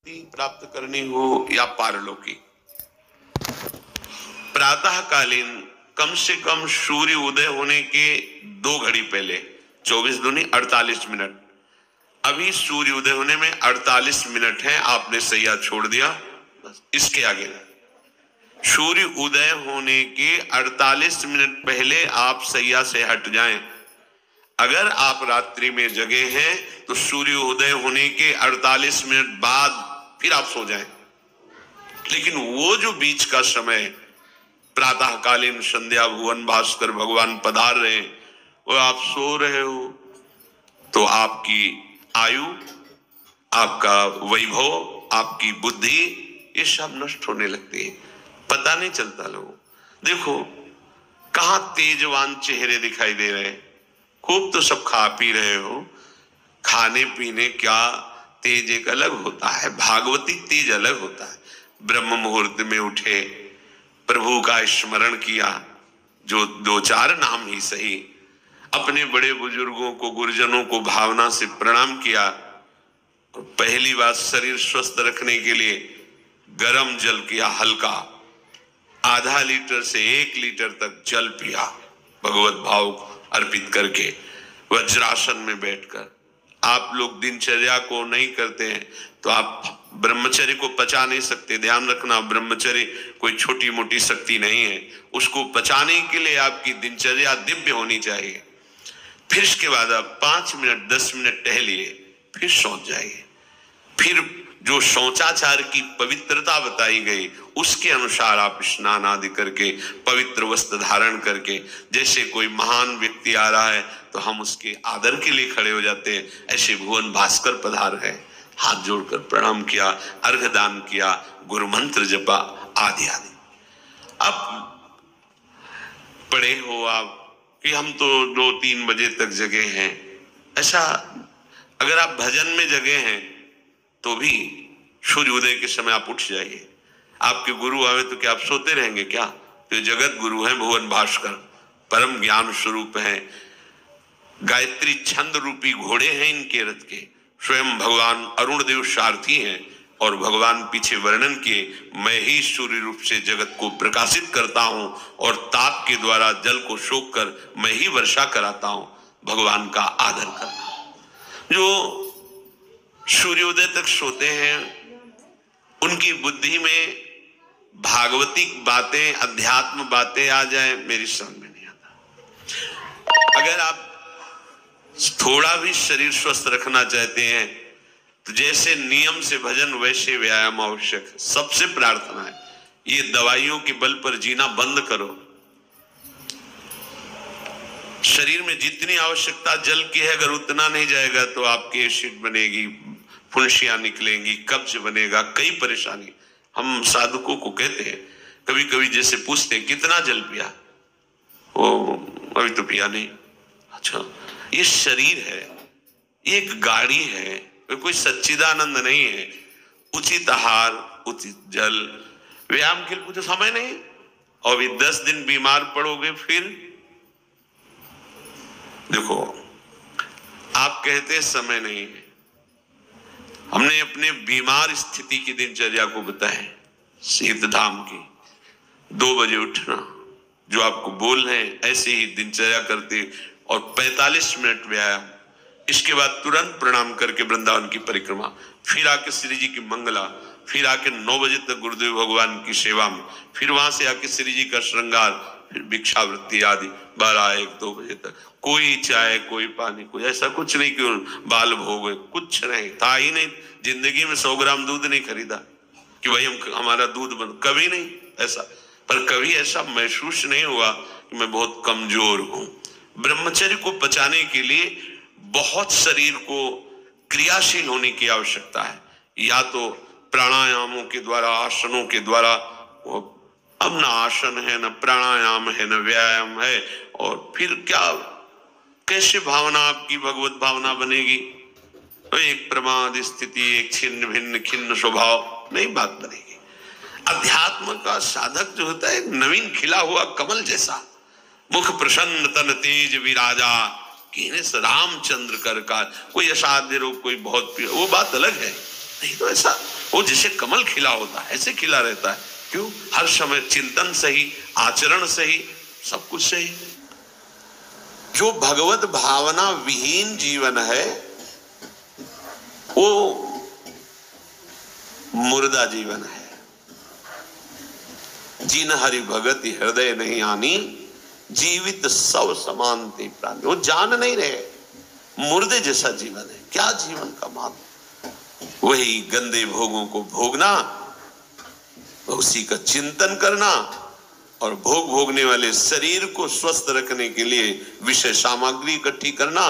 प्राप्त करनी हो या पारलौकिक, प्रातःकालीन कम से कम सूर्य उदय होने के 2 घड़ी पहले 24 दूनी 48 मिनट। अभी सूर्य उदय होने में 48 मिनट है, आपने सैया छोड़ दिया, बस इसके आगे नहीं। सूर्य उदय होने के 48 मिनट पहले आप सैया से हट जाएं। अगर आप रात्रि में जगे हैं तो सूर्य उदय होने के 48 मिनट बाद फिर आप सो जाएं। लेकिन वो जो बीच का समय प्रातःकालीन संध्या भुवन भास्कर भगवान पधार रहे हैं, वो आप सो रहे हो तो आपकी आयु, आपका वैभव, आपकी बुद्धि, ये सब नष्ट होने लगती है, पता नहीं चलता। लोगों देखो कहां तेजवान चेहरे दिखाई दे रहे हैं, खूब तो सब खा पी रहे हो, खाने पीने क्या तेज एक अलग होता है, भागवती तेज अलग होता है। ब्रह्म मुहूर्त में उठे, प्रभु का स्मरण किया, जो 2-4 नाम ही सही, अपने बड़े बुजुर्गों को, गुरुजनों को भावना से प्रणाम किया। पहली बात, शरीर स्वस्थ रखने के लिए गर्म जल किया, हल्का, आधा लीटर से 1 लीटर तक जल पिया, भगवत भाव अर्पित करके वज्रासन में बैठकर। आप लोग दिनचर्या को नहीं करते हैं तो आप ब्रह्मचर्य को पचा नहीं सकते। ध्यान रखना, ब्रह्मचर्य कोई छोटी मोटी शक्ति नहीं है, उसको पचाने के लिए आपकी दिनचर्या दिव्य होनी चाहिए। फिर इसके बाद आप 5 मिनट 10 मिनट टहलिए, फिर सो जाइए। फिर जो शौचाचार की पवित्रता बताई गई उसके अनुसार आप स्नान आदि करके, पवित्र वस्त्र धारण करके, जैसे कोई महान व्यक्ति आ रहा है तो हम उसके आदर के लिए खड़े हो जाते हैं, ऐसे भुवन भास्कर पधार है, हाथ जोड़कर प्रणाम किया, अर्घ दान किया, गुरु मंत्र जपा आदि आदि। अब पढ़े हो आप कि हम तो 2-3 बजे तक जगे हैं, ऐसा अगर आप भजन में जगे हैं तो भी सूर्योदय के समय आप उठ जाइए। आपके गुरु आवे तो क्या आप सोते रहेंगे क्या? तो जगत गुरु हैं भुवन भास्कर, परम ज्ञान स्वरूप हैं, गायत्री छंद रूपी घोड़े हैं इनके रथ के, स्वयं भगवान अरुण देव सारथी हैं। और भगवान पीछे वर्णन किए, मैं ही सूर्य रूप से जगत को प्रकाशित करता हूं और ताप के द्वारा जल को सोख कर मैं ही वर्षा कराता हूं। भगवान का आदर करना। जो सूर्योदय तक सोते हैं उनकी बुद्धि में भागवतिक बातें, अध्यात्म बातें आ जाए, मेरी समझ में नहीं आता। अगर आप थोड़ा भी शरीर स्वस्थ रखना चाहते हैं तो जैसे नियम से भजन वैसे व्यायाम आवश्यक है। सबसे प्रार्थना है, ये दवाइयों के बल पर जीना बंद करो। शरीर में जितनी आवश्यकता जल की है, अगर उतना नहीं जाएगा तो आपकी एसिड बनेगी, फुंसियां निकलेंगी, कब्ज बनेगा, कई परेशानी। हम साधुकों को कहते हैं, कभी कभी जैसे पूछते हैं कितना जल पिया, वो अभी तो पिया नहीं। अच्छा, ये शरीर है, ये एक गाड़ी है, कोई सच्चिदानंद नहीं है। उचित आहार, उचित जल, व्यायाम के लिए कुछ समय नहीं। और भी 10 दिन बीमार पड़ोगे फिर देखो, आप कहते समय नहीं है। हमने अपने बीमार स्थिति की दिनचर्या को बताया, शीत धाम की 2 बजे उठना, जो आपको बोल रहे हैं ऐसे ही दिनचर्या करते, और 45 मिनट व्यायाम। इसके बाद तुरंत प्रणाम करके वृंदावन की परिक्रमा, फिर आके श्री जी की मंगला, फिर आके 9 बजे तक गुरुदेव भगवान की सेवा में, फिर वहां से आके श्री जी का श्रृंगार, फिर भिक्षावृत्ति आदि 12-1-2 बजे तक। कोई चाय, कोई पानी, कोई ऐसा कुछ नहीं कि बाल भोग, कुछ नहीं था ही नहीं। जिंदगी में 100 ग्राम दूध नहीं खरीदा कि भाई हमारा दूध बंद, कभी नहीं ऐसा। पर कभी ऐसा महसूस नहीं हुआ कि मैं बहुत कमजोर हूं। ब्रह्मचर्य को बचाने के लिए बहुत शरीर को क्रियाशील होने की आवश्यकता है, या तो प्राणायामों के द्वारा, आसनों के द्वारा। अब ना आसन है, न प्राणायाम है, न व्यायाम है, और फिर क्या, कैसे भावना आपकी भगवत भावना बनेगी? तो एक प्रमाद स्थिति, एक छिन्न भिन्न खिन्न स्वभाव नहीं बात बनेगी। अध्यात्म का साधक जो होता है, एक नवीन खिला हुआ कमल जैसा, मुख प्रसन्न तन तेज विराजा, रामचंद्र कर का। कोई असाध्य रोग, कोई बहुत, वो बात अलग है। नहीं तो ऐसा वो जैसे कमल खिला होता है ऐसे खिला रहता है। क्यों? हर समय चिंतन सही, आचरण सही, सब कुछ सही। जो भगवत भावना विहीन जीवन है वो मुर्दा जीवन है। जिन हरि भगति हृदय नहीं आनी, जीवित सब समान ते प्राणी। वो जान नहीं रहे, मुर्दे जैसा जीवन है। क्या जीवन का मान? वही गंदे भोगों को भोगना, उसी का चिंतन करना और भोग भोगने वाले शरीर को स्वस्थ रखने के लिए विषय सामग्री इकट्ठी करना,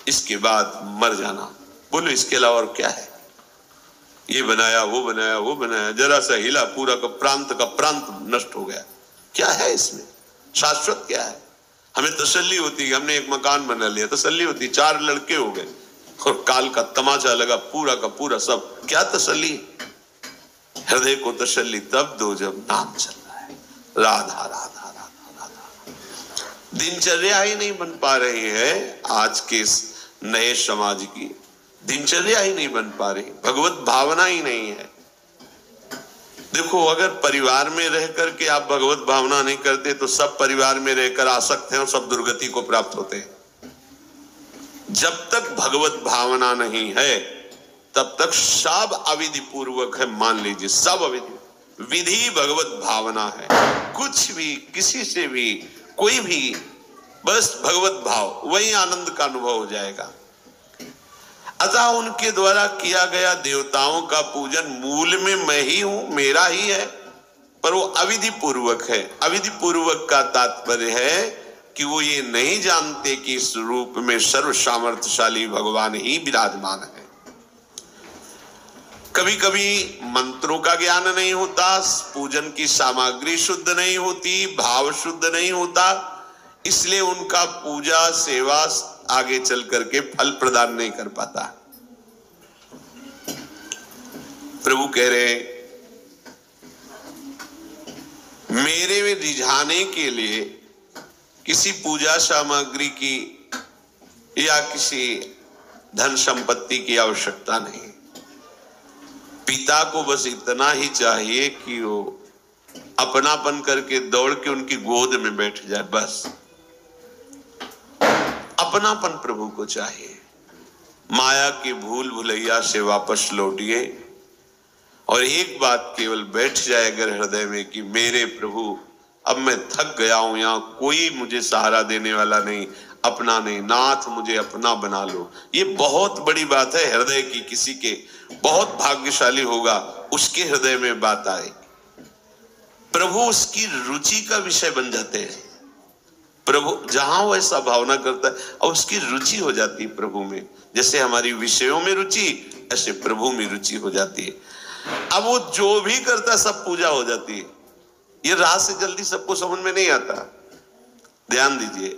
इसके बाद मर जाना। बोलो इसके अलावा और क्या है? ये बनाया वो बनाया वो बनाया, जरा सा हिला पूरा का प्रांत नष्ट हो गया। क्या है इसमें? शाश्वत क्या है? हमें तसल्ली होती है, हमने एक मकान बना लिया, तसल्ली होती, 4 लड़के हो गए और काल का तमाचा लगा पूरा का पूरा सब। क्या तसल्ली? हृदय को तसल्ली तब दो जब नाम चल रहा है, राधा राधा राधा राधा। दिनचर्या ही नहीं बन पा रही है आज के नए समाज की, दिनचर्या ही नहीं बन पा रही, भगवत भावना ही नहीं है। देखो, अगर परिवार में रह करके आप भगवत भावना नहीं करते तो सब परिवार में रहकर आसक्त हैं और सब दुर्गति को प्राप्त होते हैं। जब तक भगवत भावना नहीं है तब तक सब अविधि पूर्वक है। मान लीजिए सब अविधि, विधि भगवत भावना है। कुछ भी, किसी से भी, कोई भी, बस भगवत भाव, वही आनंद का अनुभव हो जाएगा। अतः उनके द्वारा किया गया देवताओं का पूजन मूल में मैं ही हूं, मेरा ही है, पर वो अविधि पूर्वक है। अविधि पूर्वक का तात्पर्य है कि वो ये नहीं जानते कि इस रूप में सर्व सामर्थ्यशाली भगवान ही विराजमान है। कभी कभी मंत्रों का ज्ञान नहीं होता, पूजन की सामग्री शुद्ध नहीं होती, भाव शुद्ध नहीं होता, इसलिए उनका पूजा सेवा आगे चल करके फल प्रदान नहीं कर पाता। प्रभु कह रहे मेरे में रिझाने के लिए किसी पूजा सामग्री की या किसी धन संपत्ति की आवश्यकता नहीं। पिता को बस इतना ही चाहिए कि वो अपनापन करके दौड़ के उनकी गोद में बैठ जाए, बस अपनापन प्रभु को चाहिए। माया की भूल भुलैया से वापस लौटिए और एक बात केवल बैठ जाए अगर हृदय में कि मेरे प्रभु अब मैं थक गया हूं, यहां कोई मुझे सहारा देने वाला नहीं, अपना नहीं, नाथ मुझे अपना बना लो। ये बहुत बड़ी बात है हृदय की। किसी के बहुत भाग्यशाली होगा उसके हृदय में बात आए, प्रभु उसकी रुचि का विषय बन जाते हैं। प्रभु जहां वो ऐसा भावना करता है और उसकी रुचि हो जाती है प्रभु में। जैसे हमारी विषयों में रुचि, ऐसे प्रभु में रुचि हो जाती है। अब वो जो भी करता है सब पूजा हो जाती है। ये रात से जल्दी सबको समझ में नहीं आता। ध्यान दीजिए,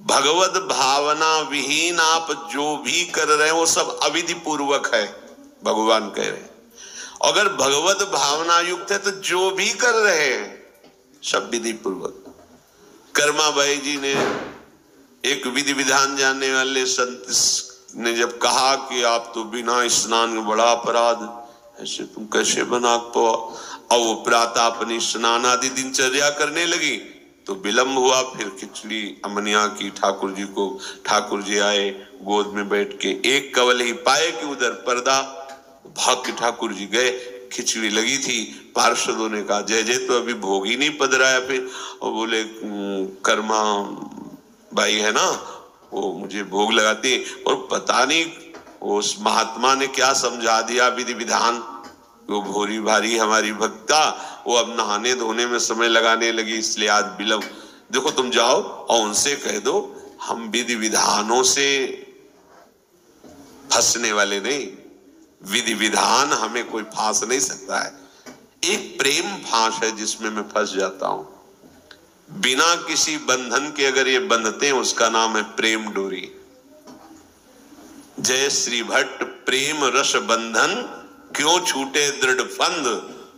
भगवत भावना विहीन आप जो भी कर रहे हैं वो सब अविधि पूर्वक है, भगवान कह रहे हैं। अगर भगवत भावना युक्त है तो जो भी कर रहे हैं सब विधि पूर्वक। कर्माबाई जी ने, एक विधि विधान जानने वाले संत ने जब कहा कि आप तो बिना स्नान में बड़ा अपराध, ऐसे तुम कैसे बना पाओ, और वो प्रातः अपनी स्नान आदि दिनचर्या करने लगी तो विलंब हुआ। फिर खिचड़ी अमनिया की ठाकुर जी को, ठाकुर जी आए गोद में बैठ के, एक कवल ही पाए कि उधर पर्दा, भाग के ठाकुर जी गए, खिचड़ी लगी थी। पार्षदों ने कहा जय जय, तो अभी भोग ही नहीं पधराया। फिर और बोले कर्मा भाई है ना, वो मुझे भोग लगाती, और पता नहीं उस महात्मा ने क्या समझा दिया विधि विधान, वो भोरी भारी हमारी भक्ता, वो अब नहाने धोने में समय लगाने लगी, इसलिए आज विलंब। देखो तुम जाओ और उनसे कह दो हम विधि विधानों से फंसने वाले नहीं, विधि विधान हमें कोई फांस नहीं सकता है। एक प्रेम फांस है जिसमें मैं फंस जाता हूं, बिना किसी बंधन के अगर ये बंधते हैं उसका नाम है प्रेम डोरी। जय श्री भट्ट प्रेम रस बंधन, क्यों छूटे दृढ़ फंद,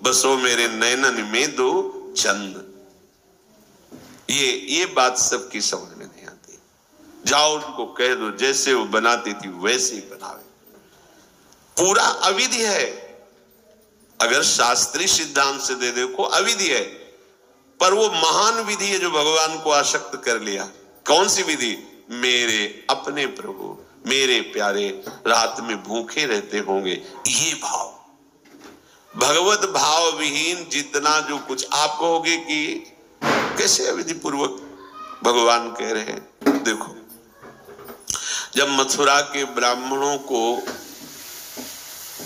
बसो मेरे नैनन में दो चंद। ये बात सबकी समझ में नहीं आती। जाओ उनको कह दो जैसे वो बनाती थी वैसे ही बनावे। पूरा अविधि है। अगर शास्त्रीय सिद्धांत से दे देखो अविधि है, पर वो महान विधि है जो भगवान को आसक्त कर लिया। कौन सी विधि? मेरे अपने प्रभु, मेरे प्यारे रात में भूखे रहते होंगे, ये भाव। भगवत भाव विहीन जितना जो कुछ आप कहोगे कि कैसे अविधि पूर्वक भगवान कह रहे हैं। देखो, जब मथुरा के ब्राह्मणों को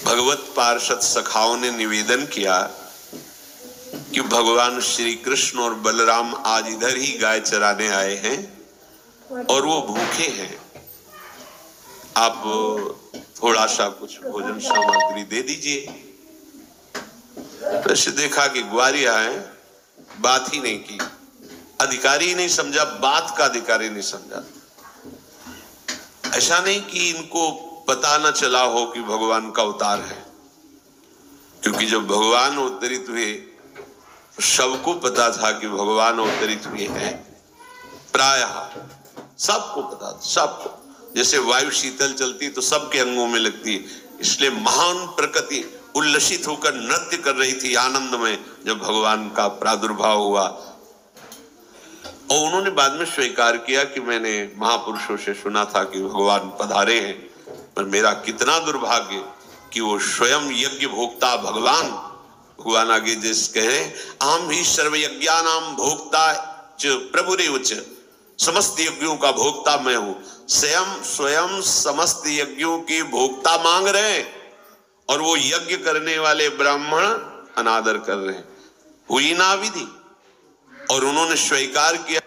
भगवत पार्षद सखाओं ने निवेदन किया कि भगवान श्री कृष्ण और बलराम आज इधर ही गाय चराने आए हैं और वो भूखे हैं, आप थोड़ा सा कुछ भोजन सामग्री दे दीजिए। तो देखा कि ग्वारिया है, बात ही नहीं की, अधिकारी ही नहीं समझा, बात का अधिकारी नहीं समझा। ऐसा नहीं कि इनको पता न चला हो कि भगवान का अवतार है, क्योंकि जब भगवान अवतरित हुए सबको पता था कि भगवान अवतरित हुए हैं। प्रायः सबको पता था, सबको। जैसे वायु शीतल चलती तो सबके अंगों में लगती, इसलिए महान प्रकृति उल्लसित होकर नृत्य कर रही थी आनंद में जब भगवान का प्रादुर्भाव हुआ। और उन्होंने बाद में स्वीकार किया कि मैंने महापुरुषों से सुना था कि भगवान पधारे हैं, पर मेरा कितना दुर्भाग्य कि वो स्वयं यज्ञ भोक्ता भगवान आगे जिस कहे, आम ही सर्व यज्ञानाम भोक्ता च प्रभुरेव च, समस्त यज्ञों का भोक्ता मैं हूं। स्वयं समस्त यज्ञों के भोक्ता मांग रहे हैं और वो यज्ञ करने वाले ब्राह्मण अनादर कर रहे हैं। हुई ना विधि। और उन्होंने स्वीकार किया